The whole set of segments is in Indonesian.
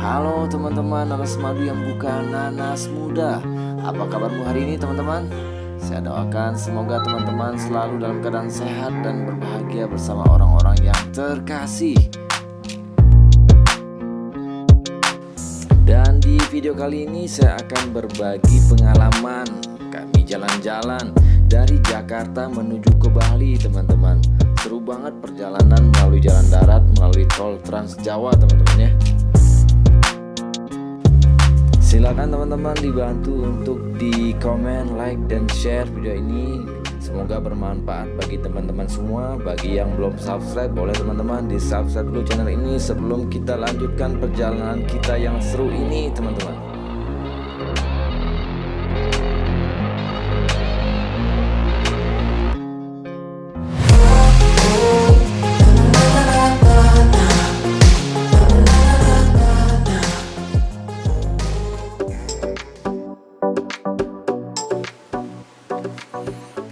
Halo teman-teman nanas madu yang bukan nanas muda. Apa kabarmu hari ini teman-teman? Saya doakan semoga teman-teman selalu dalam keadaan sehat dan berbahagia bersama orang-orang yang terkasih. Dan di video kali ini saya akan berbagi pengalaman kami jalan-jalan dari Jakarta menuju ke Bali teman-teman. Seru banget perjalanan melalui jalan darat, melalui tol Trans Jawa teman-teman ya. Silakan teman-teman dibantu untuk di komen, like, dan share video ini. Semoga bermanfaat bagi teman-teman semua. Bagi yang belum subscribe, boleh teman-teman di subscribe dulu channel ini sebelum kita lanjutkan perjalanan kita yang seru ini teman-teman.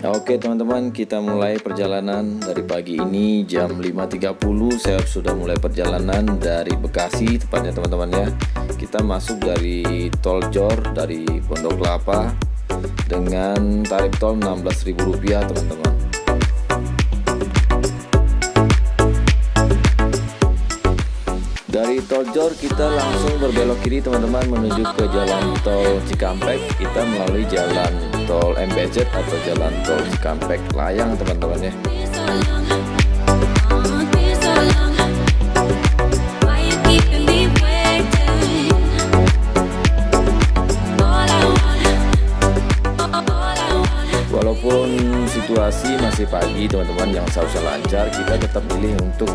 Oke teman-teman, kita mulai perjalanan dari pagi ini jam 5.30. Saya sudah mulai perjalanan dari Bekasi tepatnya teman-teman ya. Kita masuk dari tol Jor dari Pondok Kelapa dengan tarif tol Rp16.000 teman-teman. Dari tol Jor kita langsung berbelok kiri teman-teman menuju ke jalan tol Cikampek. Kita melalui jalan tol MBZ atau jalan tol Cikampek Layang teman-teman ya. Walaupun situasi masih pagi teman-teman yang seharusnya lancar, kita tetap pilih untuk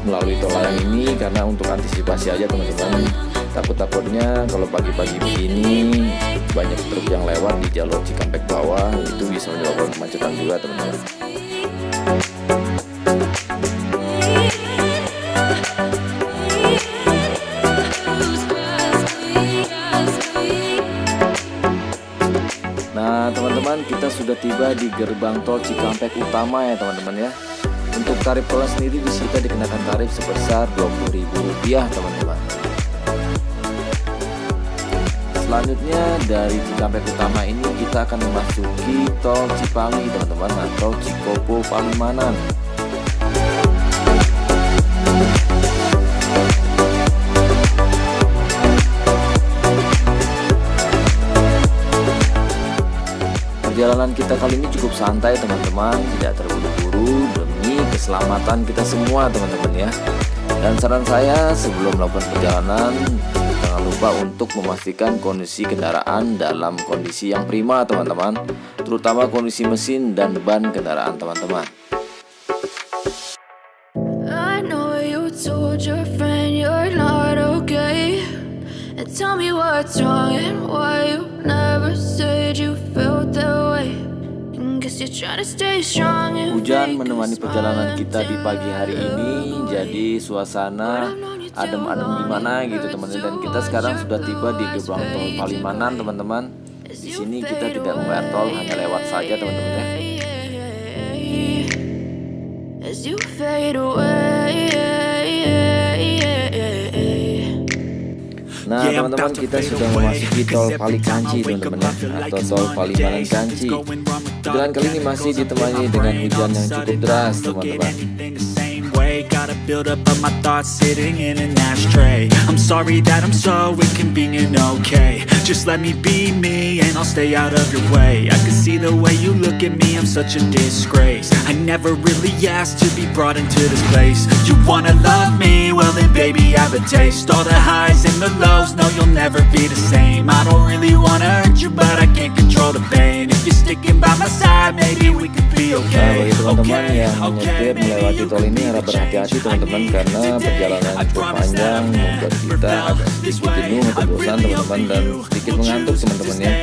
melalui tol layang ini karena untuk antisipasi aja teman-teman. Takut-takutnya kalau pagi-pagi begini banyak truk yang lewat di jalur Cikampek bawah, itu bisa menyebabkan kemacetan juga teman-teman. Nah teman-teman, kita sudah tiba di gerbang tol Cikampek utama ya teman-teman ya. Untuk tarif tol sendiri di sini dikenakan tarif sebesar Rp20.000 teman-teman. Selanjutnya dari Cikampek utama ini kita akan memasuki tol Cipali teman-teman atau Cikopo Palimanan. Perjalanan kita kali ini cukup santai teman-teman, tidak terburu-buru demi keselamatan kita semua teman-teman ya. Dan saran saya sebelum melakukan perjalanan, jangan lupa untuk memastikan kondisi kendaraan dalam kondisi yang prima teman-teman, terutama kondisi mesin dan ban kendaraan teman-teman. I know you told your friend you're not okay, and tell me what's wrong and why you never said you felt that way. Guess you're trying to stay strong and Hujan menemani perjalanan kita di pagi hari ini, jadi suasana adem-adem gimana gitu teman-teman. Dan kita sekarang sudah tiba di gerbang tol Palimanan teman-teman. Di sini kita tidak membayar tol, hanya lewat saja teman-teman ya. as you fade away. Nah teman-teman, kita sudah memasuki tol Palikanci teman-teman ya, atau tol Palimanan Kanci. Jalan kali ini masih ditemani dengan hujan yang cukup deras teman-teman. Gotta build up of my thoughts sitting in an ashtray. I'm sorry that I'm so inconvenient, okay. Just let me be me and I'll stay out of your way. I can see the way you look at me, I'm such a disgrace. I never really asked to be brought into this place. You wanna love me? Well then baby I have a taste. All the highs and the lows, no you'll never be the same. I don't really wanna hurt you but I can't control the pain. If you're sticking by my side, maybe we could be okay. Nah bagi teman-teman yang menyetir melewati tol ini harap berhati-hati teman-teman, karena perjalanan cukup panjang membuat kita agak sedikit jenuh atau bosan teman-teman dan sedikit mengantuk teman-teman ya.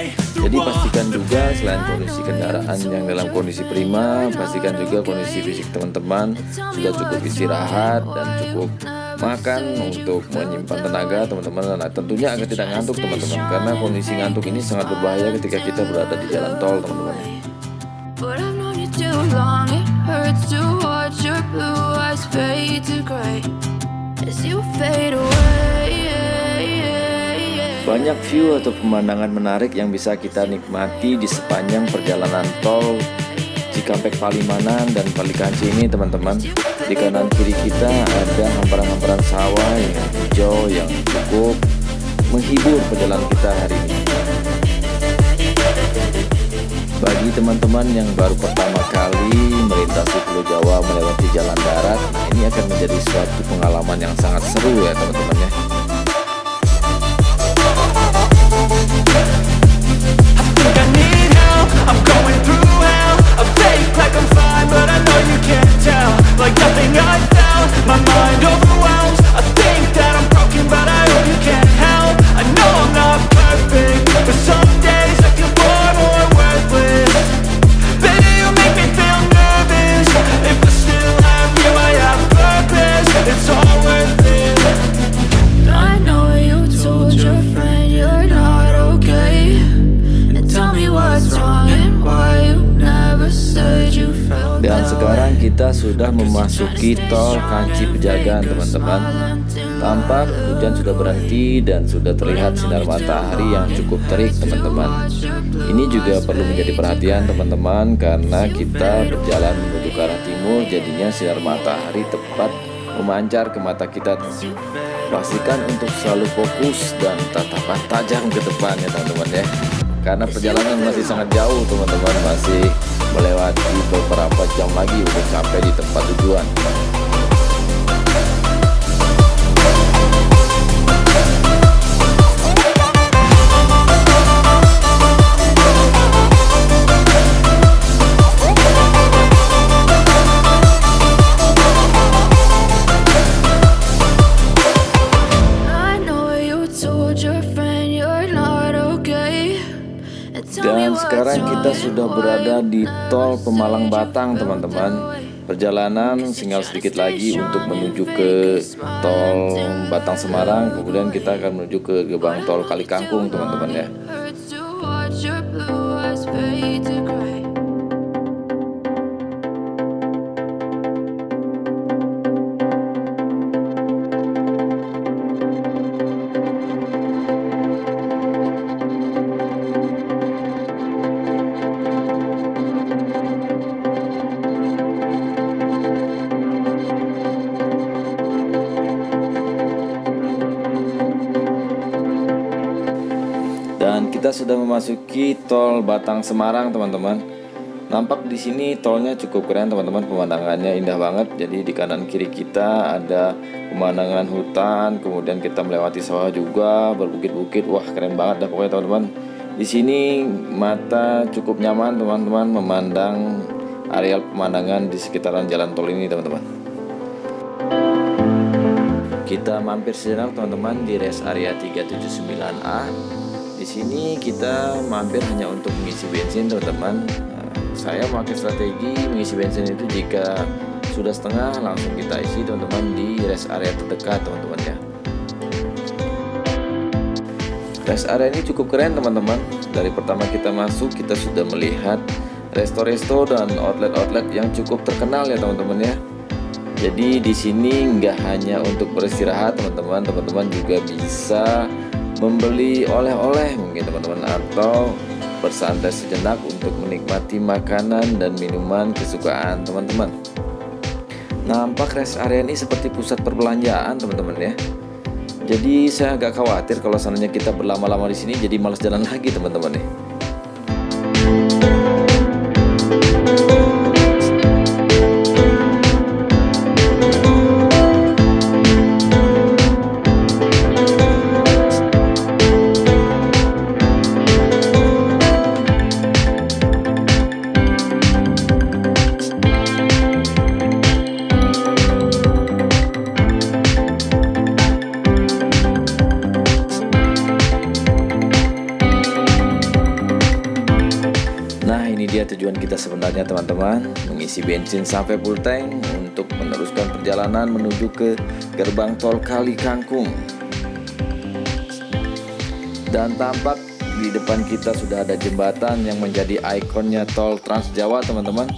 Jadi pastikan juga selain kondisi kendaraan yang dalam kondisi prima, pastikan juga kondisi fisik teman-teman sudah cukup istirahat dan cukup makan untuk menyimpan tenaga teman-teman. Nah tentunya agar tidak ngantuk teman-teman, karena kondisi ngantuk ini sangat berbahaya ketika kita berada di jalan tol teman-teman. But I've known you too long, it hurts to watch your blue eyes fade to gray as you fade away. Banyak view atau pemandangan menarik yang bisa kita nikmati di sepanjang perjalanan tol Cikampek Palimanan dan Palikanci ini teman-teman. Di kanan kiri kita ada hamparan-hamparan sawah yang hijau yang cukup menghibur perjalanan kita hari ini. Bagi teman-teman yang baru pertama kali melintasi Pulau Jawa melewati jalan darat, ini akan menjadi suatu pengalaman yang sangat seru ya teman-teman ya. Dan sekarang kita sudah memasuki tol Kanci Pejagan teman-teman. Tampak hujan sudah berhenti dan sudah terlihat sinar matahari yang cukup terik teman-teman. Ini juga perlu menjadi perhatian teman-teman karena kita berjalan menuju ke arah timur, jadinya sinar matahari tepat memancar ke mata kita. Pastikan untuk selalu fokus dan tatapan tajam ke depan ya teman-teman ya. Karena perjalanan masih sangat jauh teman-teman, masih melewati beberapa jam lagi untuk sampai di tempat tujuan. Dan sekarang kita sudah berada di tol Pemalang Batang teman-teman. Perjalanan tinggal sedikit lagi untuk menuju ke tol Batang Semarang. Kemudian kita akan menuju ke gerbang tol Kali Kangkung teman-teman ya. Dan kita sudah memasuki tol Batang Semarang teman-teman. Nampak di sini tolnya cukup keren teman-teman, pemandangannya indah banget. Jadi di kanan kiri kita ada pemandangan hutan, kemudian kita melewati sawah juga, berbukit-bukit. Wah, keren banget dah pokoknya teman-teman. Di sini mata cukup nyaman teman-teman memandang areal pemandangan di sekitaran jalan tol ini teman-teman. Kita mampir sejenak teman-teman di rest area 379A. Di sini kita mampir hanya untuk mengisi bensin teman-teman. Saya memakai strategi mengisi bensin itu jika sudah setengah langsung kita isi teman-teman di rest area terdekat teman-teman ya. Rest area ini cukup keren teman-teman. Dari pertama kita masuk kita sudah melihat resto-resto dan outlet-outlet yang cukup terkenal ya teman-teman ya. Jadi di sini nggak hanya untuk beristirahat teman-teman, teman-teman juga bisa membeli oleh-oleh mungkin teman-teman, atau bersantai sejenak untuk menikmati makanan dan minuman kesukaan teman-teman. Nampak rest area ini seperti pusat perbelanjaan teman-teman ya. Jadi saya agak khawatir kalau seandainya kita berlama-lama di sini jadi malas jalan lagi teman-teman nih. Ini dia tujuan kita sebenarnya teman-teman, mengisi bensin sampai full tank untuk meneruskan perjalanan menuju ke gerbang tol Kali Kangkung. Dan tampak di depan kita sudah ada jembatan yang menjadi ikonnya tol Trans Jawa teman-teman,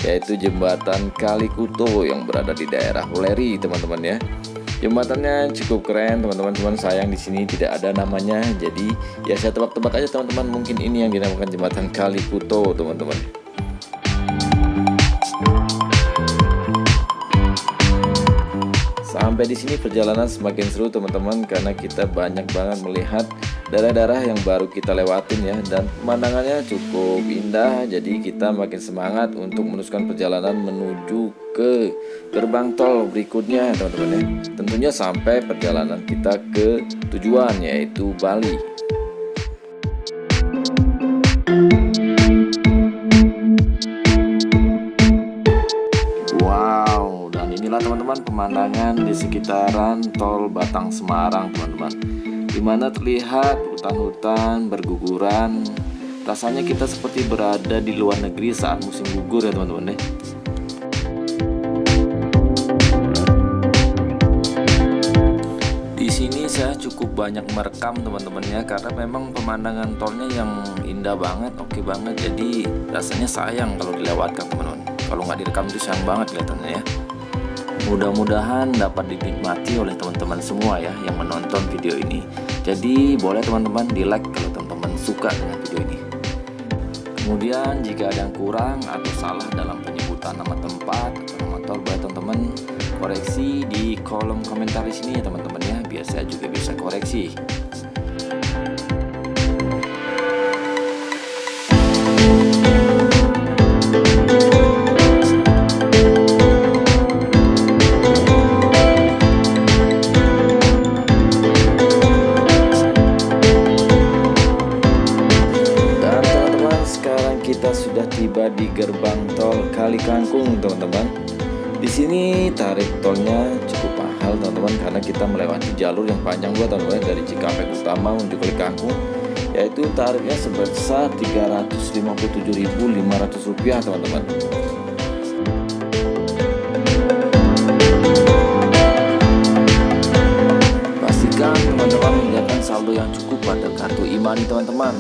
yaitu jembatan Kali Kuto yang berada di daerah Huleri teman-teman ya. Jembatannya cukup keren teman-teman, cuman sayang di sini tidak ada namanya. Jadi ya saya tebak-tebak aja teman-teman, mungkin ini yang dinamakan jembatan Kalikuto teman-teman. Sampai di sini perjalanan semakin seru teman-teman, karena kita banyak banget melihat daerah-daerah yang baru kita lewatin ya, dan pemandangannya cukup indah. Jadi kita makin semangat untuk meneruskan perjalanan menuju ke gerbang tol berikutnya teman-teman ya. Tentunya sampai perjalanan kita ke tujuan, yaitu Bali. Wow, dan inilah teman-teman pemandangan di sekitaran tol Batang Semarang teman-teman, dimana terlihat hutan-hutan berguguran. Rasanya kita seperti berada di luar negeri saat musim gugur ya teman-teman ya. Di sini saya cukup banyak merekam teman-teman ya, karena memang pemandangan tolnya yang indah banget, oke banget. Jadi rasanya sayang kalau dilewatkan teman-teman. Kalau nggak direkam itu sayang banget kelihatannya ya. Mudah-mudahan dapat dinikmati oleh teman-teman semua ya yang menonton video ini. Jadi boleh teman-teman di like kalau teman-teman suka dengan video ini. Kemudian jika ada yang kurang atau salah dalam penyebutan nama tempat atau nama tol, boleh teman-teman koreksi di kolom komentar di sini ya teman-teman ya, biar saya juga bisa koreksi. Kita sudah tiba di gerbang tol Kali Kangkung teman-teman. Di sini tarif tolnya cukup mahal teman-teman, karena kita melewati jalur yang panjang buat teman-teman dari Cikampek Utama menuju Kali Kangkung, yaitu tarifnya sebesar Rp357.500 teman-teman. Pastikan teman-teman menyiapkan saldo yang cukup pada kartu e-money teman-teman.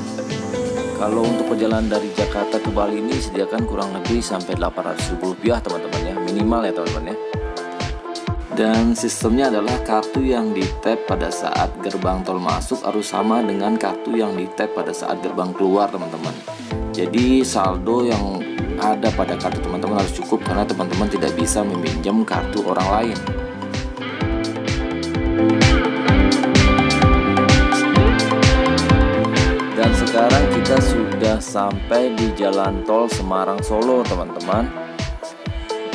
Kalau untuk perjalanan dari Jakarta ke Bali ini sediakan kurang lebih sampai Rp800.000 teman-teman ya, minimal ya teman-teman ya. Dan sistemnya adalah kartu yang di-tap pada saat gerbang tol masuk harus sama dengan kartu yang di-tap pada saat gerbang keluar teman-teman. Jadi saldo yang ada pada kartu teman-teman harus cukup, karena teman-teman tidak bisa meminjam kartu orang lain. Dan sekarang kita sudah sampai di jalan tol Semarang Solo teman-teman.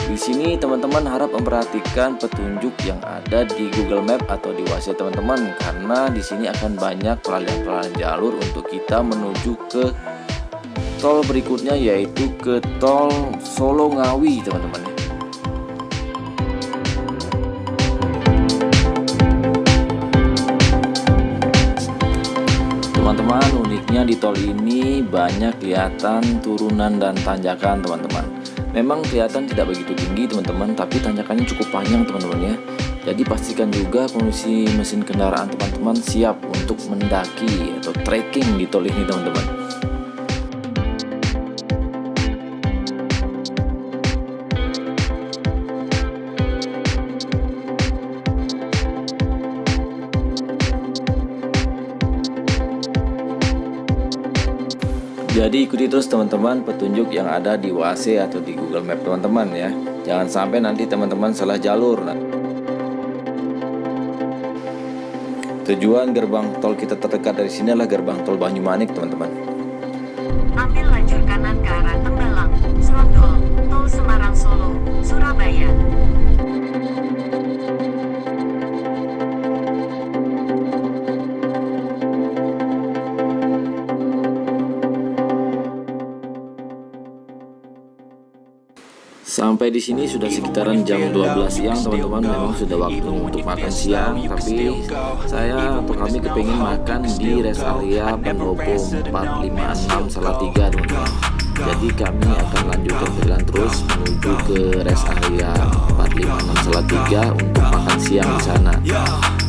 Di sini teman-teman harap memperhatikan petunjuk yang ada di Google Map atau di WhatsApp teman-teman, karena di sini akan banyak peralihan jalur untuk kita menuju ke tol berikutnya, yaitu ke tol Solo Ngawi teman-teman. Teman-teman, uniknya di tol ini banyak kelihatan turunan dan tanjakan teman-teman. Memang kelihatan tidak begitu tinggi teman-teman, tapi tanjakannya cukup panjang teman-teman ya. Jadi pastikan juga kondisi mesin kendaraan teman-teman siap untuk mendaki atau trekking di tol ini teman-teman. Jadi ikuti terus teman-teman petunjuk yang ada di WhatsApp atau di Google Map teman-teman ya. Jangan sampai nanti teman-teman salah jalur. Tujuan gerbang tol kita terdekat dari sini adalah gerbang tol Banyumanik teman-teman. Ambil lajur kanan ke arah Tembalang, Serondol, tol Semarang Solo, Surabaya. Sampai di sini sudah sekitaran jam 12 siang teman-teman. Memang sudah waktu untuk makan siang, tapi saya atau kami kepingin makan di rest area Pendopo 456 Salatiga teman-teman. Jadi kami akan lanjutkan perjalanan terus menuju ke rest area 456 Salatiga untuk makan siang di sana.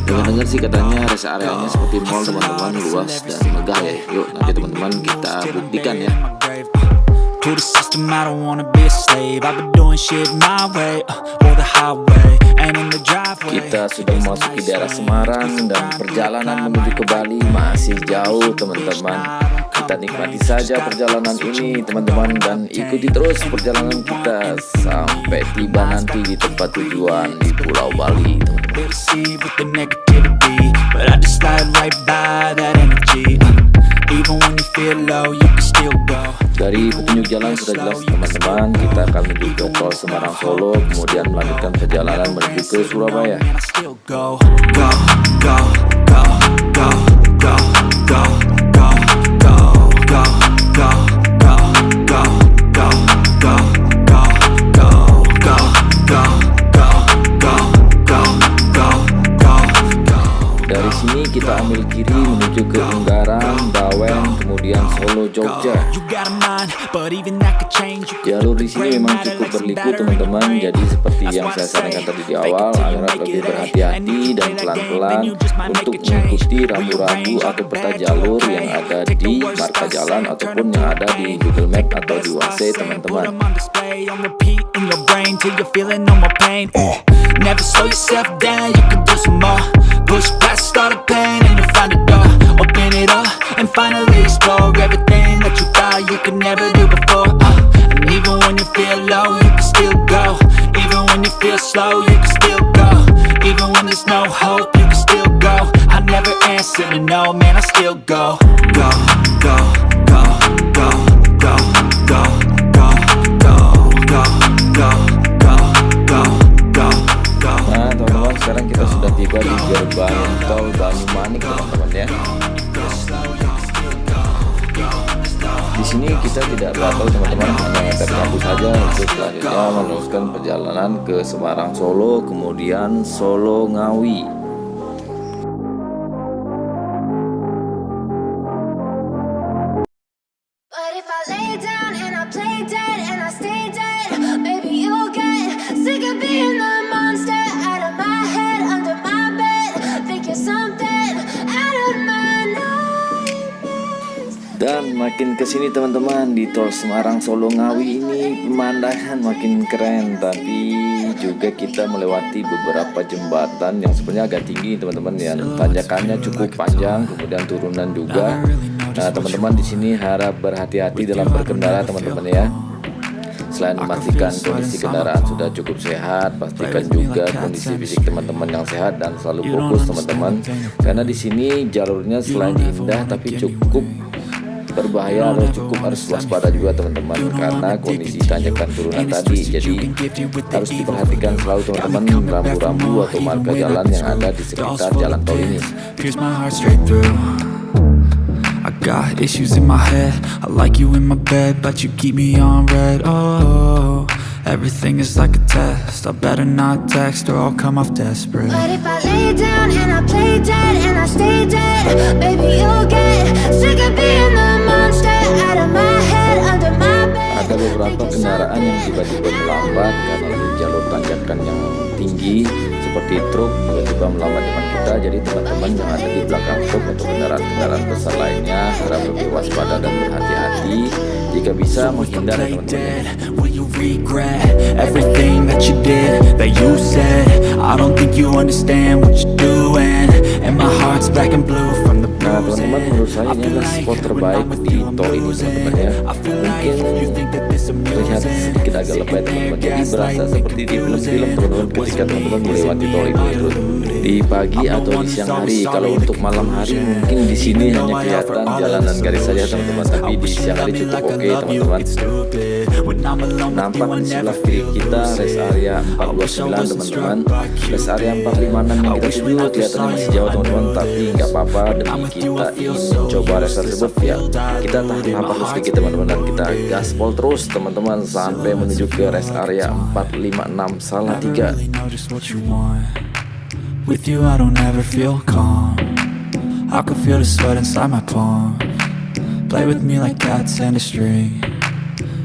Dengar-dengar sih katanya rest areanya seperti mall teman-teman, luas dan megah ya. Yuk nanti teman-teman kita buktikan ya. To the system, I don't wanna be a slave. I've been doing shit my way, or the highway. And in the drive, Kita sudah memasuki daerah Semarang dan perjalanan menuju ke Bali masih jauh teman-teman. Kita nikmati saja perjalanan ini teman-teman dan ikuti terus perjalanan kita sampai tiba nanti di tempat tujuan di Pulau Bali teman-teman. Dari petunjuk jalan sudah jelas teman-teman, kita akan menuju ke tol Semarang Solo, kemudian melanjutkan perjalanan menuju ke Surabaya. Dari sini kita ambil kiri menuju ke Ungaran, Bawen, kemudian Solo, Jogja. Jalur di sini memang cukup berliku teman-teman, jadi seperti yang saya sarankan tadi di awal, agar lebih berhati-hati dan pelan-pelan untuk mengikuti rambu-rambu atau peta jalur yang ada di marka jalan ataupun yang ada di Google Map atau di WAC teman-teman. Never slow yourself down, you can do some more. Push past all the pain and you'll find a door. Open it up and finally explore everything that you thought you could never do before. And even when you feel low, you can still go. Even when you feel slow, you can still go. Even when there's no hope, you can still go. I never answer to no, man, I still go. Go, go, go, go, go, go, go, go, go, go, go, go. Nah teman-teman, sekarang kita sudah tiba di gerbang tol Banyumanik teman-teman ya. Di sini kita tidak berapa teman-teman, hanya ngetem lampu saja untuk selanjutnya meneruskan perjalanan ke Semarang Solo, kemudian Solo Ngawi. But if I lay down and I play dead and I stay dead, baby you'll get sick of being the monster out of my head, under my bed, think you're something out of my nightmares. Dan makin kesini teman-teman, di tol Semarang Solo Ngawi ini pemandangan makin keren, tapi juga kita melewati beberapa jembatan yang sebenarnya agak tinggi teman-teman, yang tanjakannya cukup panjang, kemudian turunan juga. Nah teman-teman, di sini harap berhati-hati dalam berkendara teman-teman ya. Selain memastikan kondisi kendaraan sudah cukup sehat, pastikan juga kondisi fisik teman-teman yang sehat dan selalu fokus teman-teman. Karena di sini jalurnya selain indah tapi cukup berbahaya, atau cukup harus waspada juga teman-teman karena kondisi tanjakan turunan tadi. Jadi harus diperhatikan selalu teman-teman rambu-rambu atau marka jalan yang ada di sekitar jalan tol ini. I got issues in my head, I like you in my bed, but you keep me on red. Oh, everything is like a test, I better not text or I'll come off desperate. But if I lay down and I play dead and I stay dead, baby you'll get sick of being the monster out of my head, under my bed. Ada beberapa kendaraan yang tiba-tiba melambat karena di jalur tanjakan yang tinggi, seperti truk tiba-tiba melambat depan kita. Jadi teman-teman yang ada di belakang truk atau kendaraan-kendaraan besar lainnya harap lebih waspada dan berhati-hati jika bisa menghindar teman-teman. Will you regret everything that you did, that you said? I don't think you understand what you're doing, and my heart's black and blue from the Nah teman-teman, menurut saya ini adalah spot terbaik di tol ini teman-teman ya. Mungkin terlihat sedikit agak lebay teman-teman, jadi berasa seperti di film-film teman-teman ketika teman-teman melewati tol ini di pagi atau di siang hari. Kalau untuk malam hari mungkin di sini hanya kelihatan jalanan garis saja teman-teman, tapi di siang hari cukup oke teman-teman. Nampak di sebelah kiri kita rest area 429 teman-teman. Rest area 456 yang kita tuju kelihatannya masih jauh teman-teman, tapi nggak apa-apa demi kita ingin mencoba rest tersebut ya. Kita tahan lapar sedikit teman-teman dan kita gaspol terus teman-teman sampai menuju ke rest area 456 Salatiga. With you I don't ever feel calm, I can feel the sweat inside my palm. Play with me like cats and a string.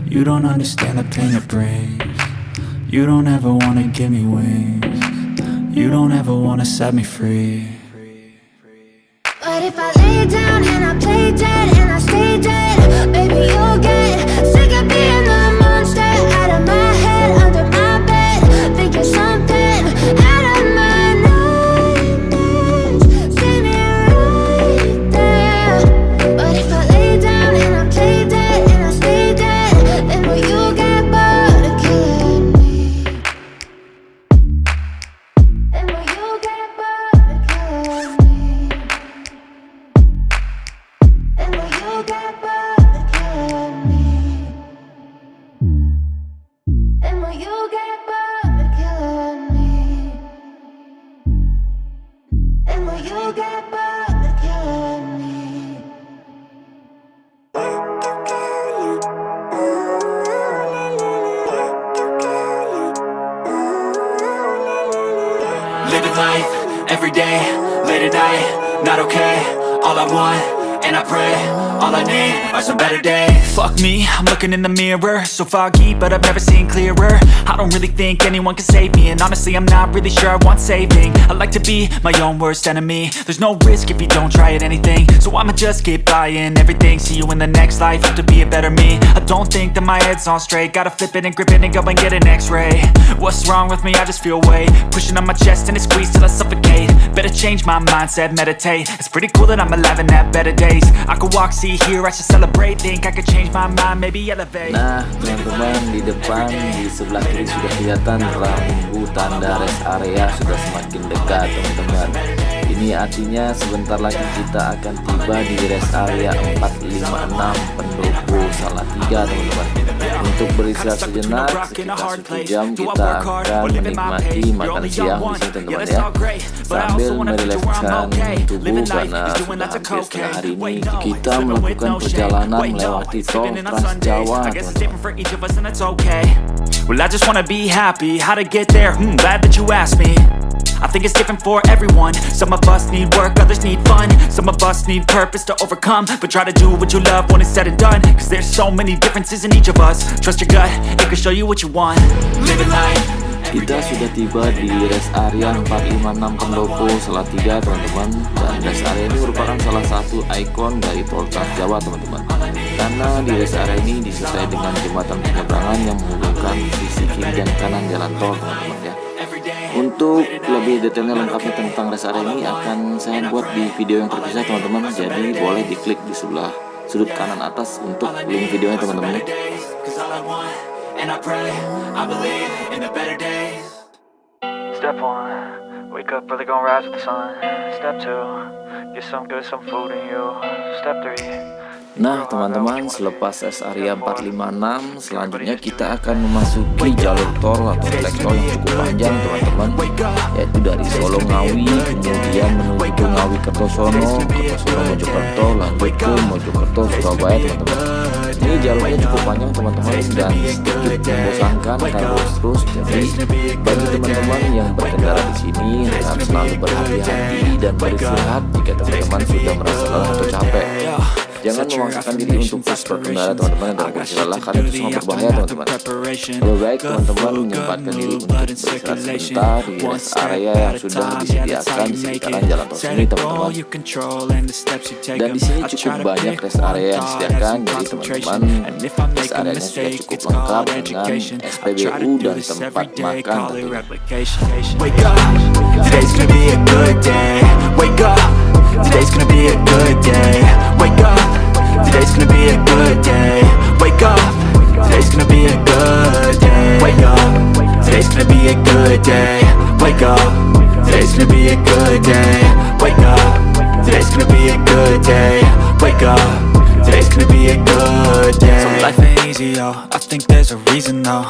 You don't understand the pain it brings. You don't ever wanna give me wings. You don't ever wanna set me free. But if I lay down and I play dead and I stay dead, baby you'll get sick of being the monster out of my head, under my bed, think you're something out of my every day, late at night, not okay. All I want, and I pray, all I need are some better days. Fuck me, I'm looking in the mirror, so foggy, but I've never seen clearer. I don't really think anyone can save me, and honestly I'm not really sure I want saving. I like to be my own worst enemy. There's no risk if you don't try at anything, so I'ma just keep buying everything. See you in the next life, have to be a better me. I don't think that my head's on straight, gotta flip it and grip it and go and get an x-ray. What's wrong with me? I just feel weight pushing on my chest and it squeezes till I suffocate. Better change my mindset, meditate. It's pretty cool that I'm alive and have better days. I could walk, see, hear, I should celebrate. Think I could change my mind, maybe elevate. Nah teman-teman, di depan di sebelah kiri sudah kelihatan rambu tanda rest area sudah semakin dekat teman-teman. Ini artinya sebentar lagi kita akan tiba di rest area 456 Pendopo Salatiga teman-teman. Untuk beristirahat sejenak sekitar 1 jam kita akan menikmati makan siang di sini teman-teman ya, sambil merilekskan tubuh karena sudah hampir setengah hari ini kita melakukan perjalanan melewati tol Trans Jawa teman-teman. Well, I just wanna be happy. How to get there? Glad that you asked me. I think it's different for everyone. Some of us need work, others need fun. Some of us need purpose to overcome. But try to do what you love when it's said and done. Cause there's so many differences in each of us. Trust your gut, it can show you what you want. Living life. Kita sudah tiba di rest area 456 Pendopo Salatiga teman-teman. Dan rest area ini merupakan salah satu ikon dari tol Trans Jawa teman-teman. Karena di rest area ini disertai dengan jembatan penyeberangan yang menghubungkan sisi kiri dan kanan jalan tol teman-teman ya. Untuk lebih detailnya lengkapnya tentang rest area ini akan saya buat di video yang terpisah teman-teman. Jadi boleh diklik di sebelah sudut kanan atas untuk link videonya teman-teman. Step 1, wake up early, gonna rise with the sun. Step 2, get some good, some food in you. Step 3. Nah teman-teman, selepas rest area 456 selanjutnya kita akan memasuki jalur tol atau trek tol yang cukup panjang teman-teman, yaitu dari Solo Ngawi kemudian menuju ke Ngawi Kertosono, Kertosono Mojokerto, lanjut ke Mojokerto Surabaya teman-teman. Ini jalurnya cukup panjang teman-teman dan sedikit membosankan kalau terus. Jadi bagi teman-teman yang berkendara di sini harus selalu berhati-hati dan beristirahat jika teman-teman sudah merasa lelah atau capek. Jangan memaksakan diri untuk terus berkendara teman-teman dan beristirahat karena itu sangat berbahaya teman-teman. Lebih baik teman-teman menyempatkan diri untuk beristirahat sebentar di rest area yang sudah disediakan di sekitaran jalan tol sini teman-teman. Dan di sini cukup banyak rest area yang disediakan, jadi teman-teman rest areanya sudah cukup lengkap dengan SPBU dan tempat makan tentunya. Wake up, today's gonna be a good day. Wake up, today's gonna be a good day. Wake up, today's gonna be a good day. Wake up, today's gonna be a good day. Wake up, today's gonna be a good day. Wake up, today's gonna be a good day. Wake up, today's gonna be a good day. Wake up, today's gonna be a good day. So life ain't easy, yo. I think there's a reason, though.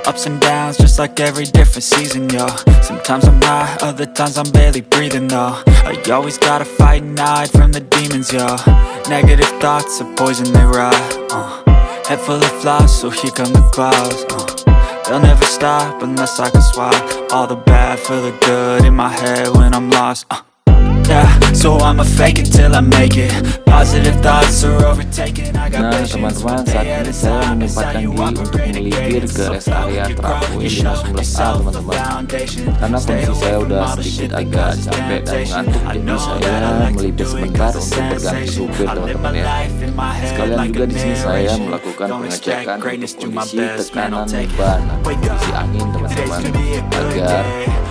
Ups and downs, just like every different season, yo. Sometimes I'm high, other times I'm barely breathing, though. I always gotta fight and hide from the demons, yo. Negative thoughts are poison, they rot. Head full of flies, so here come the clouds. They'll never stop unless I can swap all the bad for the good in my head when I'm lost. Yeah, so I'ma fake it till I make it. Positive thoughts are overtaken. Nah teman-teman, saat ini saya menyempatkan diri untuk melipir ke rest area Tramway 15A teman-teman. Karena kondisi saya udah sedikit agak capek dan ngantuk, jadi saya melipir sebentar untuk berganti supir teman-teman ya. Sekalian juga di sini saya melakukan pengecekan untuk kondisi tekanan ban atau kondisi angin teman-teman, agar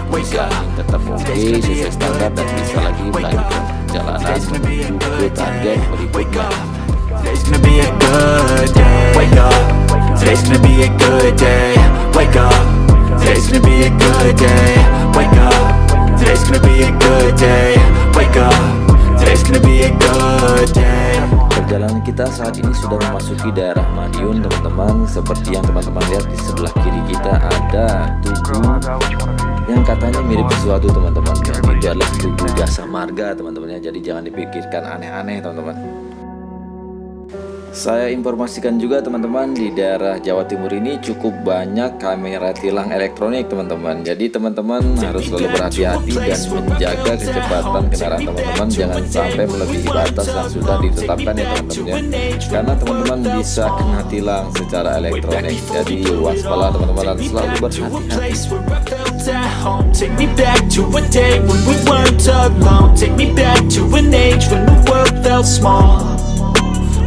kondisi angin tetap oke sesuai standar dan bisa lagi melanjutkan perjalanan menuju ke target berikutnya. Today's gonna be a good day. Wake up. Today's gonna be a good day. Wake up. Today's gonna be a good day. Wake up. Today's gonna be a good day. Wake up. Today's gonna be a good day. Perjalanan kita saat ini sudah memasuki daerah Madiun teman-teman. Seperti yang teman-teman lihat di sebelah kiri kita ada tugu yang katanya mirip sesuatu teman-teman. Itu adalah tugu Jasa Marga teman-teman ya. Jadi jangan dipikirkan aneh-aneh teman-teman. Saya informasikan juga teman-teman, di daerah Jawa Timur ini cukup banyak kamera tilang elektronik teman-teman. Jadi teman-teman harus selalu berhati-hati dan menjaga kecepatan kendaraan teman-teman, jangan sampai melebihi batas yang sudah ditetapkan ya teman-teman ya. Karena teman-teman bisa kena tilang secara elektronik. Jadi waspada teman-teman, harus selalu berhati-hati. Take me back to a day when we weren't alone. Take me back to an age when the world felt small.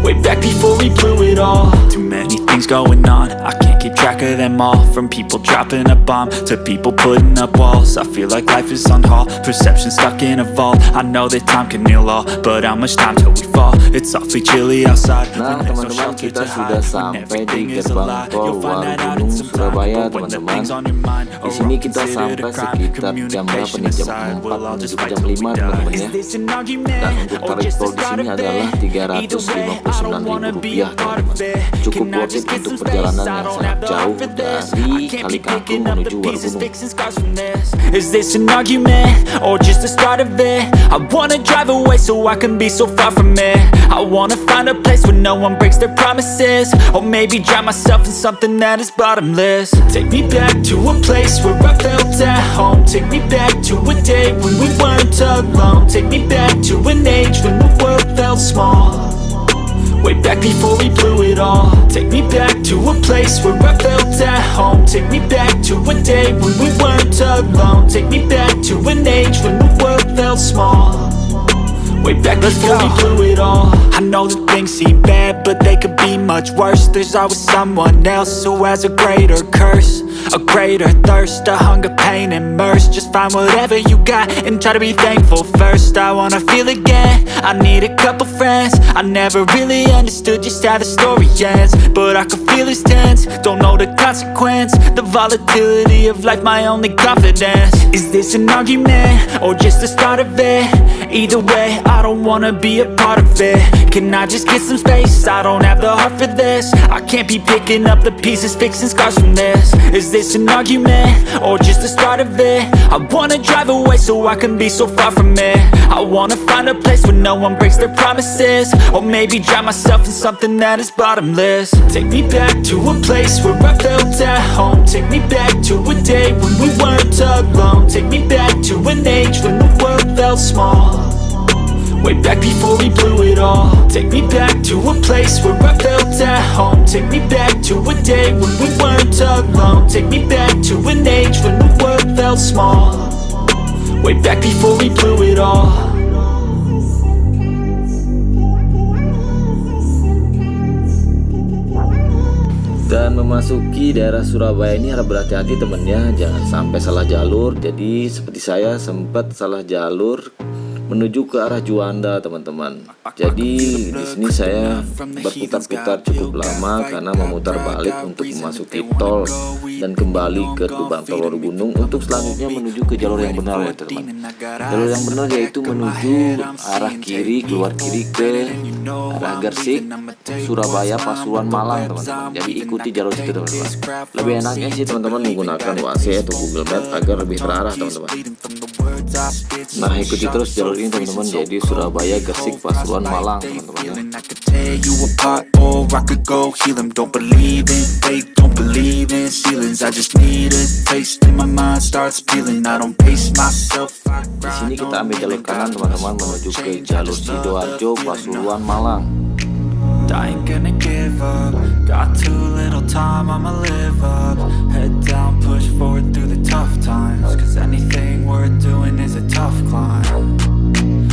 Way back before we blew it all. Too many things going on, I can't keep track of them all. From people dropping a bomb to people putting up walls. I feel like life is on hold, perception stuck in a vault. I know that time can heal all, but how much time till we fall? It's awfully chilly outside. Nah teman-teman, kita sudah sampai di gerbang tol Warugunung Surabaya teman-teman. Di sini kita sampai sekitar jam berapa nih? Jam 4 menuju ke jam 5 teman-teman ya. Dan untuk tarif tol di sini adalah Rp359.000 teman-teman. Cukup worth it untuk perjalanan yang sangat jauh dari Kalikangkung menuju Warugunung. Is this an argument or just the start of it? I wanna drive away so I can be so far from it. I wanna find a place where no one breaks their promises, or maybe drown myself in something that is bottomless. Take me back to a place where I felt at home. Take me back to a day when we weren't alone. Take me back to an age when the world felt small. Way back before we blew it all. Take me back to a place where I felt at home. Take me back to a day when we weren't alone. Take me back to an age when the world felt small. Way back before we blew it all. I know that things seem bad, but they could be much worse. There's always someone else who has a greater curse, a greater thirst, a hunger, pain, and mercy. Just find whatever you got and try to be thankful first. I wanna feel again, I need a couple friends. I never really understood just how the story ends, but I can feel it's tense. Don't know the consequence, the volatility of life, my only confidence. Is this an argument or just the start of it? Either way, I don't wanna be a part of it. Can I just get some space? I don't have the heart for this. I can't be picking up the pieces, fixing scars from this. Is this an argument or just the start of it? I wanna drive away so I can be so far from it. I wanna find a place where no one breaks their promises, or maybe drown myself in something that is bottomless. Take me back to a place where I felt at home. Take me back to a day when we weren't alone. Take me back to an age when the world felt small. Way back before we blew it all. Take me back to a place where I felt at home. Take me back to a day when we weren't alone. Take me back to an age when the world felt small. Way back before we blew it all. Dan memasuki daerah Surabaya ini harap berhati-hati temennya, jangan sampai salah jalur. Jadi seperti saya sempat salah jalur menuju ke arah Juanda teman-teman. Jadi di sini saya berputar-putar cukup lama karena memutar balik untuk memasuki tol dan kembali ke gerbang tol Warugunung untuk selanjutnya menuju ke jalur yang benar ya teman-teman. Jalur yang benar yaitu menuju arah kiri, keluar kiri ke arah Gersik, Surabaya, Pasuruan, Malang teman-teman. Jadi ikuti jalur itu teman-teman. Lebih enaknya sih teman-teman menggunakan Waze atau Google Maps agar lebih terarah teman-teman. Nah ikuti terus jalur ini teman-teman, jadi Surabaya, Gersik, Pasuruan, Malang teman-teman. Di sini kita ambil jalur kanan teman-teman menuju ke jalur Sidoarjo, Pasuruan, Malang. I ain't gonna give up. Got too little time, I'ma live up. Head down, push forward through the tough times. Cause anything worth doing is a tough climb.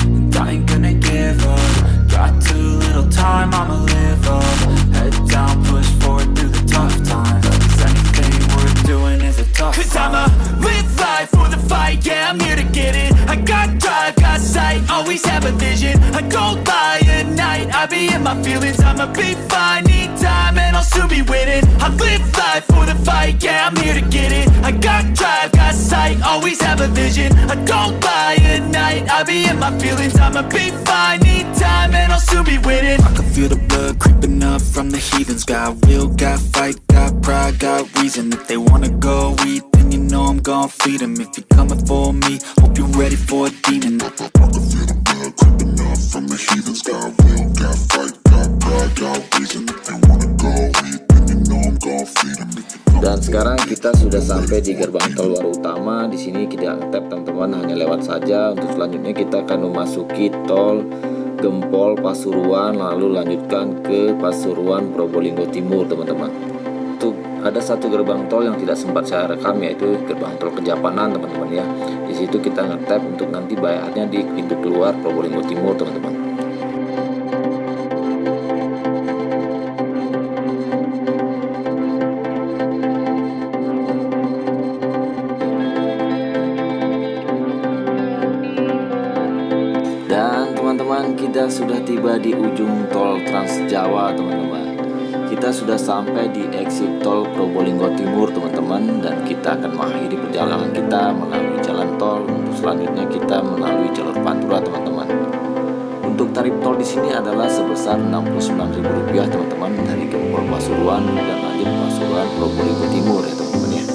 And I ain't gonna give up. Got too little time, I'ma live up. Head down, push forward through the tough times. Cause anything worth doing is a tough climb. Cause I'ma live life for the fight, yeah, I'm here to get it. I got drive, got sight, always have a vision. I don't lie at night, I be in my feelings. I'ma be fine, need time and I'll soon be winning. I live life for the fight, yeah, I'm here to get it. I got drive, got sight, always have a vision. I don't lie at night, I be in my feelings. I'ma be fine, need time and I'll soon be winning. I can feel the blood creeping up from the heathens. Got will, got fight, got pride, got reason. If they wanna go eat, then you know I'm gon' feed them. If you're coming for me, hope you're ready for a demon. I can feel the blood creeping up from the heathens. Got will, got fight, got pride, got reason. sudah sampai di gerbang tol Waru Utama. Di sini kita tap teman-teman, hanya lewat saja. Untuk selanjutnya kita akan memasuki tol Gempol Pasuruan, lalu lanjutkan ke Pasuruan Probolinggo Timur teman-teman. Untuk ada satu gerbang tol yang tidak sempat saya rekam, yaitu gerbang tol Kejapanan teman-teman ya. Di situ kita ngetap untuk nanti bayarnya di pintu keluar Probolinggo Timur teman-teman. Dan teman-teman, kita sudah tiba di ujung tol Trans Jawa teman-teman. Kita sudah sampai di exit tol Probolinggo Timur teman-teman, dan kita akan mengakhiri perjalanan kita melalui jalan tol. Untuk selanjutnya kita melalui jalur Pantura teman-teman. Untuk tarif tol di sini adalah sebesar Rp69.000 teman-teman, dari Gempol Pasuruan dan lanjut Pasuruan Probolinggo Timur ya teman-teman ya.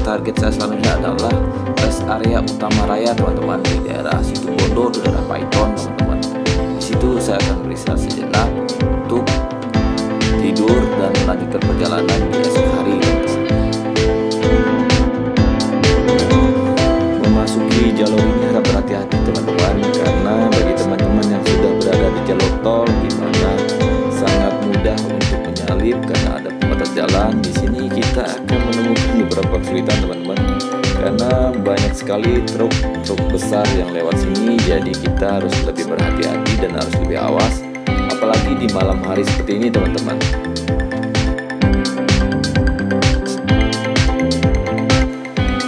Target saya selanjutnya adalah rest area Utama Raya teman-teman, di daerah Situbondo, daerah Paiton teman-teman. Di situ saya akan beristirahat sejenak untuk tidur dan melanjutkan perjalanan di esok hari teman-teman. Memasuki jalur ini harap berhati-hati teman-teman, karena bagi teman-teman yang sudah berada di jalur tol, di mana sangat mudah untuk menyalip karena ada pembatas jalan. Di sini kita akan menemukan beberapa kesulitan teman-teman, karena banyak sekali truk besar yang lewat sini. Jadi kita harus lebih berhati-hati dan harus lebih awas, apalagi di malam hari seperti ini teman-teman.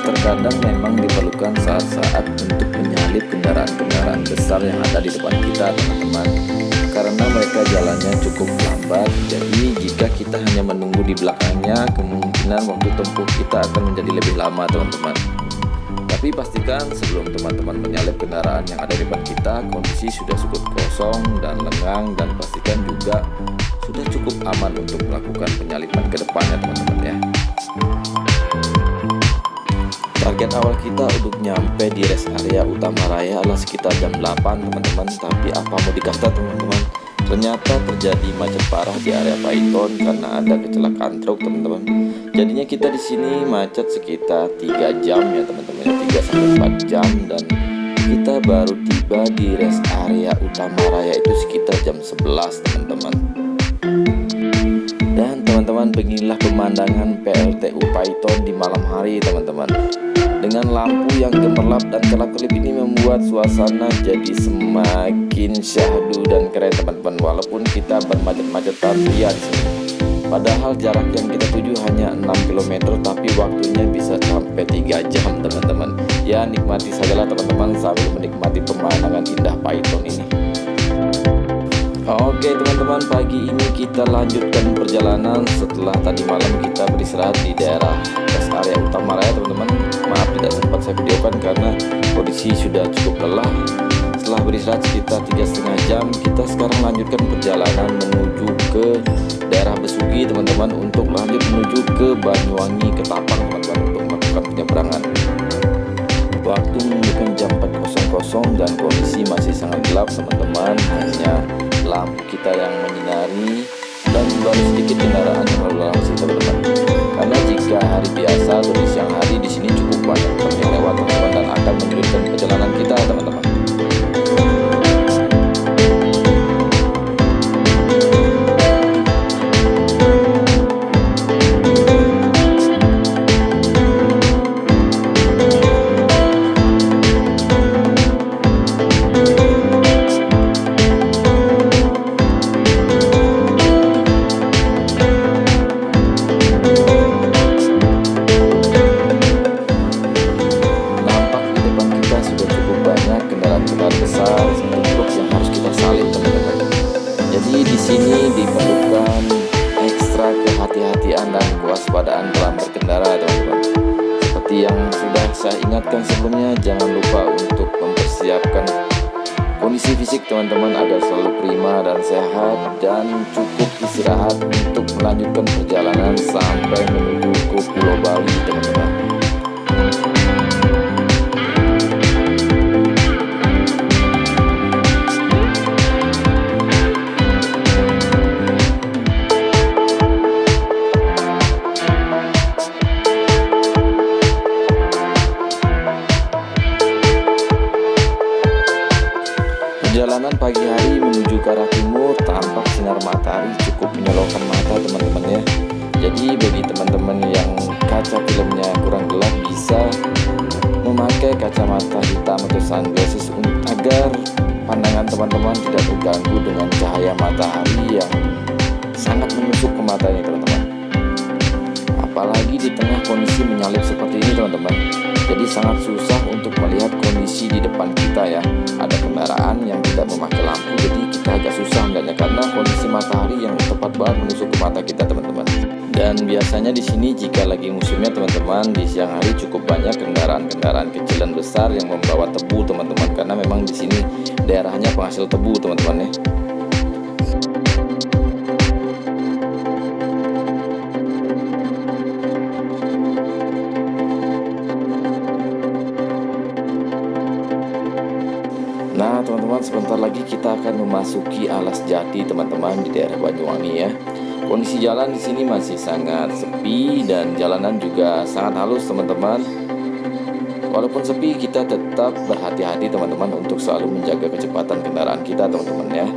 Terkadang memang diperlukan saat-saat untuk menyalip kendaraan-kendaraan besar yang ada di depan kita teman-teman, karena mereka jalannya cukup lambat. Jadi jika kita hanya menunggu di belakangnya, kemungkinan waktu tempuh kita akan menjadi lebih lama teman-teman. Tapi pastikan sebelum teman-teman menyalip kendaraan yang ada di depan kita, kondisi sudah cukup kosong dan lengang, dan pastikan juga sudah cukup aman untuk melakukan penyalipan ke depannya teman-teman ya. Target awal kita untuk nyampe di rest area Utama Raya adalah sekitar jam 8 teman-teman. Tapi apa mau dikata teman-teman, ternyata terjadi macet parah di area Paiton karena ada kecelakaan truk teman-teman. Jadinya kita di sini macet sekitar 3 jam ya teman-teman, 3-4 jam, dan kita baru tiba di rest area Utama Raya itu sekitar jam 11 teman-teman. Dan teman-teman, beginilah pemandangan PLTU Paiton di malam hari teman-teman. Dengan lampu yang gemerlap dan kelap-kelip ini membuat suasana jadi semakin syahdu dan keren teman-teman. Walaupun kita bermacet-macetan pria di sini. Padahal jarak yang kita tuju hanya 6 km, tapi waktunya bisa sampai 3 jam teman-teman. Ya, nikmati sajalah teman-teman sambil menikmati pemandangan indah Paiton ini. Oke teman-teman, pagi ini kita lanjutkan perjalanan setelah tadi malam kita beristirahat di daerah rest area Utama Raya teman-teman. Maaf tidak sempat saya videokan karena kondisi sudah cukup lelah. Setelah beristirahat sekitar 3,5 jam, kita sekarang lanjutkan perjalanan menuju ke daerah Besugi teman-teman, untuk lanjut menuju ke Banyuwangi Ketapang teman-teman, untuk melakukan penyeberangan. Waktu menunjukkan jam 4.00 dan kondisi masih sangat gelap teman-teman, hanya lampu kita yang menyinari dan baru sedikit kendaraan yang lalu lalang teman-teman. Karena jika hari biasa atau di siang hari di sini cukup banyak truk yang lewat teman-teman, dan akan menyulitkan perjalanan kita teman-teman. sudah saya ingatkan sebelumnya, jangan lupa untuk mempersiapkan kondisi fisik teman-teman agar selalu prima dan sehat, dan cukup istirahat untuk melanjutkan perjalanan sampai menuju ke Pulau Bali teman-teman. Perjalanan pagi hari menuju ke arah timur, tampak sinar matahari cukup menyilaukan mata teman-teman ya. Jadi bagi teman-teman yang kaca filmnya kurang gelap, bisa memakai kacamata hitam atau sunglasses agar pandangan teman-teman tidak terganggu dengan cahaya matahari yang sangat menusuk ke matanya teman-teman. Apalagi di tengah kondisi menyalip seperti ini teman-teman, jadi sangat susah untuk melihat kondisi di depan kita ya. Ada kendaraan yang tidak memakai lampu, jadi kita agak susah melihatnya karena kondisi matahari yang tepat banget menusuk ke mata kita teman-teman. Dan biasanya di sini jika lagi musimnya teman-teman, di siang hari cukup banyak kendaraan-kendaraan kecil dan besar yang membawa tebu teman-teman, karena memang di sini daerahnya penghasil tebu teman-teman ya. Nah teman-teman, sebentar lagi kita akan memasuki Alas Jati teman-teman di daerah Banyuwangi ya. Kondisi jalan di sini masih sangat sepi dan jalanan juga sangat halus teman-teman. Walaupun sepi, kita tetap berhati-hati teman-teman untuk selalu menjaga kecepatan kendaraan kita teman-teman ya.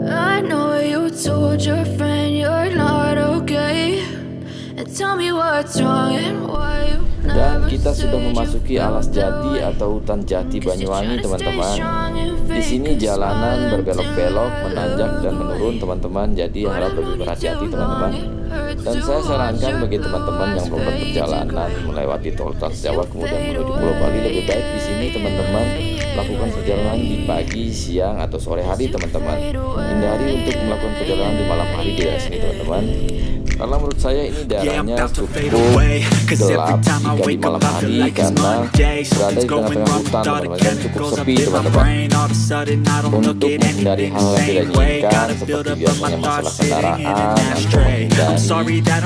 I know you told your friend you're not okay, and tell me what's wrong and why you Dan never kita sudah said you memasuki Alas felt that Jati way. atau Hutan Jati Banyuwangi teman-teman. Di sini jalanan berbelok-belok, menanjak dan menurun teman-teman, jadi harap lebih berhati-hati teman-teman. Dan saya sarankan bagi teman-teman yang belum berperjalanan melewati tol Trans Jawa kemudian menuju Pulau Bali, lebih baik di sini teman-teman lakukan perjalanan di pagi, siang atau sore hari teman-teman. Hindari untuk melakukan perjalanan di malam hari di daerah sini teman-teman. Karena menurut saya ini daerahnya cukup gelap jika di malam hari karena berada di tengah-tengah hutan teman-teman, dan cukup sepi teman-teman. Untuk menghindari hal yang tidak diinginkan seperti biasanya masalah kendaraan atau menghindari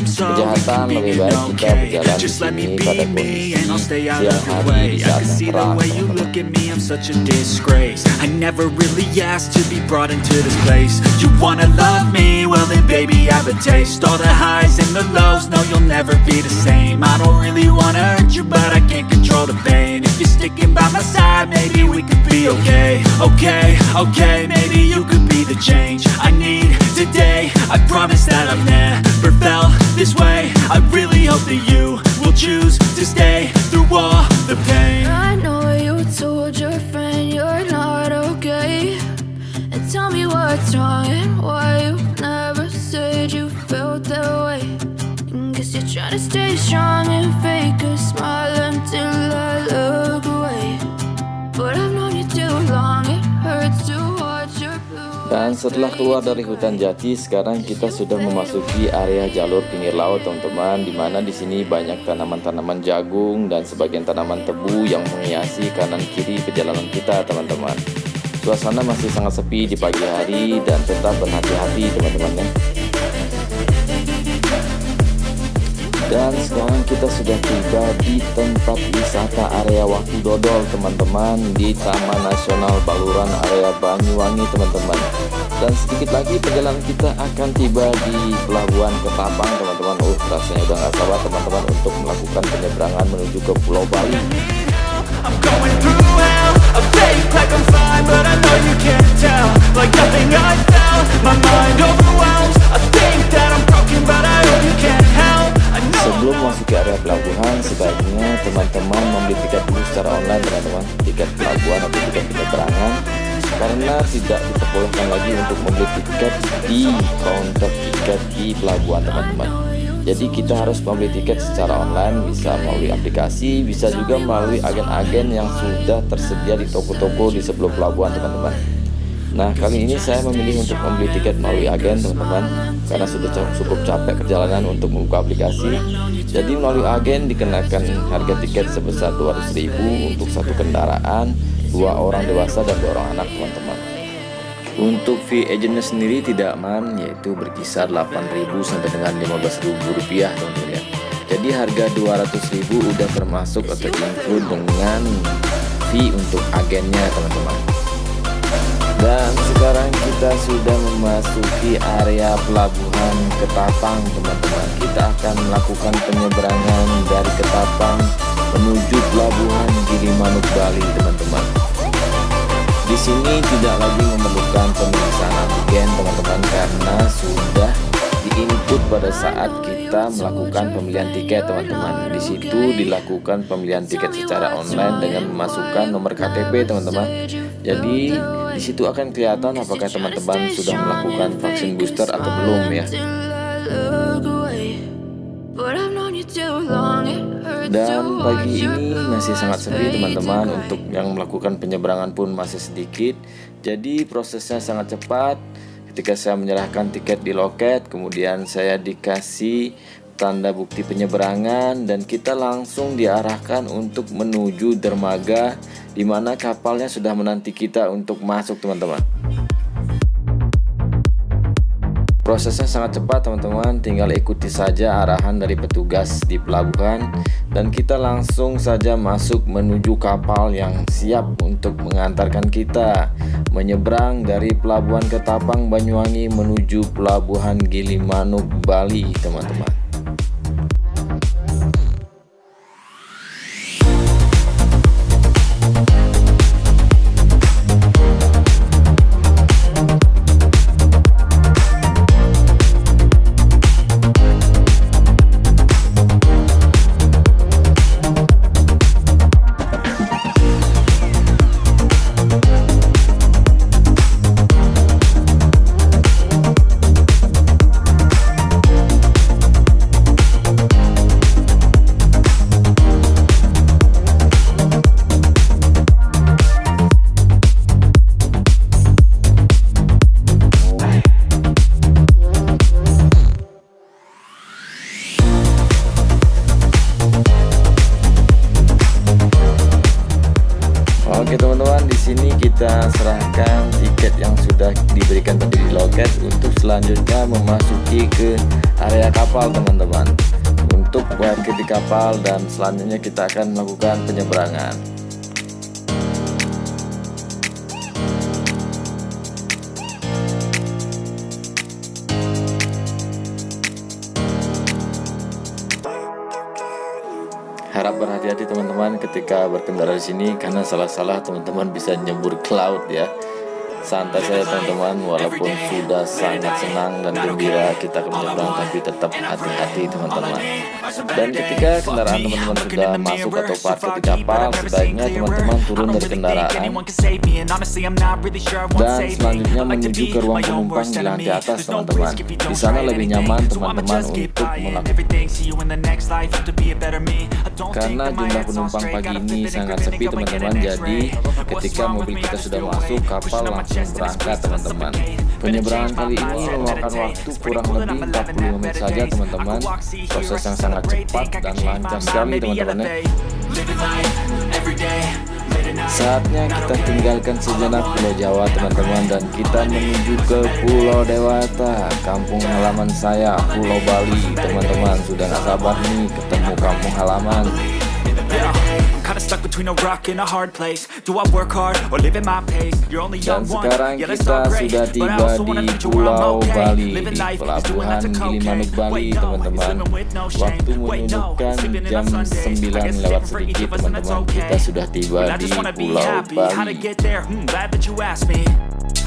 kejahatan, lebih baik kita berjalan di sini pada kondisi siang hari di saat yang terang teman-teman. I never really asked to be brought into this place. You wanna love me? Well then baby I have a taste. All the highs and the lows, no you'll never be the same. I don't really wanna hurt you but I can't control the pain. If you're sticking by my side, maybe we could be okay. Okay, maybe you could be the change I need today. I promise that I've never felt this way. I really hope that you will choose to stay through all the pain. I know you told your friend you're not okay, and tell me what's wrong and why you never said you felt that way. Guess you're trying to stay strong and fake a smile until I look away, but I've known you too long, it hurts to watch your blue. Dan setelah keluar dari hutan jati, sekarang kita sudah memasuki area jalur pinggir laut teman-teman, di mana di sini banyak tanaman-tanaman jagung dan sebagian tanaman tebu yang menghiasi kanan kiri perjalanan kita teman-teman. Suasana masih sangat sepi di pagi hari dan tetap berhati-hati teman-teman ya. Dan sekarang kita sudah tiba di tempat wisata area Waktu Dodol teman-teman, di Taman Nasional Baluran area Banyuwangi teman-teman. Dan sedikit lagi perjalanan kita akan tiba di Pelabuhan Ketapang teman-teman. Rasanya udah gak sabar teman-teman untuk melakukan penyeberangan menuju ke Pulau Bali. I'm going through hell, I fake like I'm fine, but I know you can't tell. Like nothing I felt, my mind overwhelms. I think that I'm broken, but I hope you can't help. Sebelum memasuki area pelabuhan, sebaiknya teman-teman membeli tiket dulu secara online teman-teman, tiket pelabuhan atau tiket penyeberangan, karena tidak diperbolehkan lagi untuk membeli tiket di counter tiket di pelabuhan teman-teman. Jadi kita harus membeli tiket secara online, bisa melalui aplikasi, bisa juga melalui agen-agen yang sudah tersedia di toko-toko di sebelum pelabuhan teman-teman. Nah, kali ini saya memilih untuk membeli tiket melalui agen teman-teman, karena sudah cukup capek perjalanan untuk membuka aplikasi. Jadi melalui agen dikenakan harga tiket sebesar 200.000 untuk satu kendaraan, 2 orang dewasa dan 2 orang anak teman-teman. Untuk fee agentnya sendiri tidak aman, yaitu berkisar 8.000 sampai dengan 15.000 rupiah teman-teman ya. Jadi harga 200.000 udah termasuk atau include dengan fee untuk agennya teman-teman. Dan sekarang kita sudah memasuki area pelabuhan Ketapang teman-teman. Kita akan melakukan penyeberangan dari Ketapang menuju pelabuhan Gilimanuk Bali teman-teman. Di sini tidak lagi memerlukan pemeriksaan antigen teman-teman, karena sudah diinput pada saat kita melakukan pembelian tiket teman-teman. Di situ dilakukan pembelian tiket secara online dengan memasukkan nomor KTP teman-teman. Jadi di situ akan kelihatan apakah teman-teman sudah melakukan vaksin booster atau belum ya. Dan pagi ini masih sangat sepi teman-teman, untuk yang melakukan penyeberangan pun masih sedikit. Jadi prosesnya sangat cepat. Ketika saya menyerahkan tiket di loket, kemudian saya dikasih tanda bukti penyeberangan dan kita langsung diarahkan untuk menuju dermaga di mana kapalnya sudah menanti kita untuk masuk teman-teman. Prosesnya sangat cepat teman-teman, tinggal ikuti saja arahan dari petugas di pelabuhan dan kita langsung saja masuk menuju kapal yang siap untuk mengantarkan kita menyeberang dari pelabuhan Ketapang Banyuwangi menuju pelabuhan Gilimanuk Bali teman-teman. Oke teman-teman, di sini kita serahkan tiket yang sudah diberikan tadi di loket untuk selanjutnya memasuki ke area kapal teman-teman, untuk parkir di kapal dan selanjutnya kita akan melakukan penyeberangan. Harap berhati-hati teman-teman ketika berkendara di sini, karena salah-salah teman-teman bisa nyebur ke laut ya. Santai saja teman-teman, walaupun sudah sangat senang dan gembira kita akan menyeberang, tapi tetap hati-hati teman-teman. Dan ketika kendaraan teman-teman sudah masuk atau parkir di kapal, sebaiknya teman-teman turun dari kendaraan dan selanjutnya menuju ke ruang penumpang di lantai atas teman-teman. Di sana lebih nyaman teman-teman untuk melakukan, karena jumlah penumpang pagi ini sangat sepi teman-teman. Jadi ketika mobil kita sudah masuk, kapal langsung berangkat teman-teman. Penyeberangan kali ini memakan waktu kurang lebih 45 menit saja teman-teman. Proses yang sangat cepat dan lancar sekali teman-teman ya. Saatnya kita tinggalkan sejenak Pulau Jawa teman-teman, dan kita menuju ke Pulau Dewata, kampung halaman saya, Pulau Bali teman-teman. Sudah gak sabar nih ketemu kampung halaman. Dan sekarang kita sudah tiba di Pulau Bali, di pelabuhan Gilimanuk Bali teman-teman. Waktu menunjukkan jam 9 lewat sedikit teman-teman, kita sudah tiba di Pulau Bali.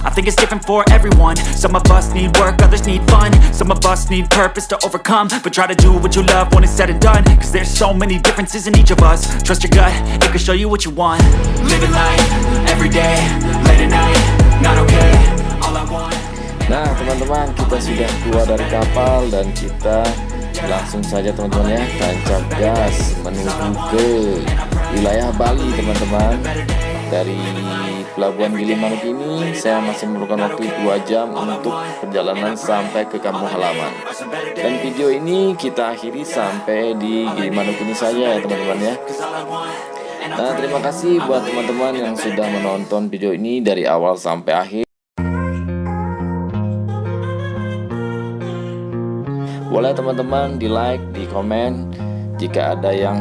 I think it's different for everyone. Some of us need work, others need fun. Some of us need purpose to overcome. But try to do what you love when it's said and done, cause there's so many differences in each of us. Trust your gut, it can show you what you want. Living life, every day, late at night, not okay. All I want. Nah teman-teman, kita sudah keluar dari kapal dan kita langsung saja teman-teman ya, tancap gas menuju ke wilayah Bali teman-teman. Dari Pelabuhan Gilimanuk ini saya masih memerlukan waktu 2 jam untuk perjalanan sampai ke kampung halaman. Dan video ini kita akhiri sampai di Gilimanuk ini saja ya teman-teman ya. Nah, terima kasih buat teman-teman yang sudah menonton video ini dari awal sampai akhir. Boleh teman-teman di like, di komen. Jika ada yang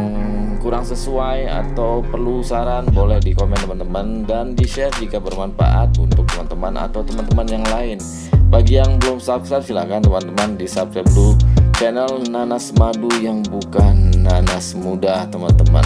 kurang sesuai atau perlu saran, boleh di komen teman-teman, dan di share jika bermanfaat untuk teman-teman atau teman-teman yang lain. Bagi yang belum subscribe, silahkan teman-teman di subscribe dulu channel Nanas Madu yang bukan nanas muda teman-teman.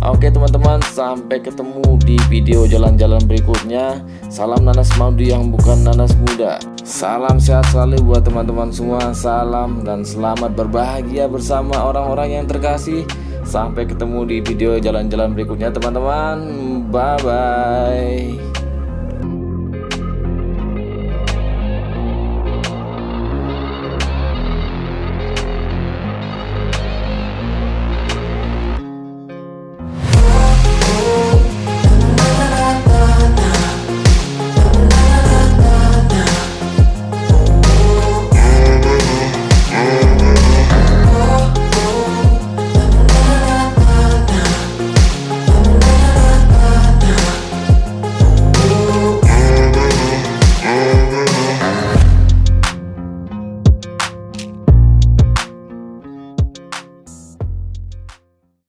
Oke teman-teman, sampai ketemu di video jalan-jalan berikutnya. Salam nanas madu yang bukan nanas muda. Salam sehat selalu buat teman-teman semua. Salam dan selamat berbahagia bersama orang-orang yang terkasih. Sampai ketemu di video jalan-jalan berikutnya teman-teman. Bye-bye.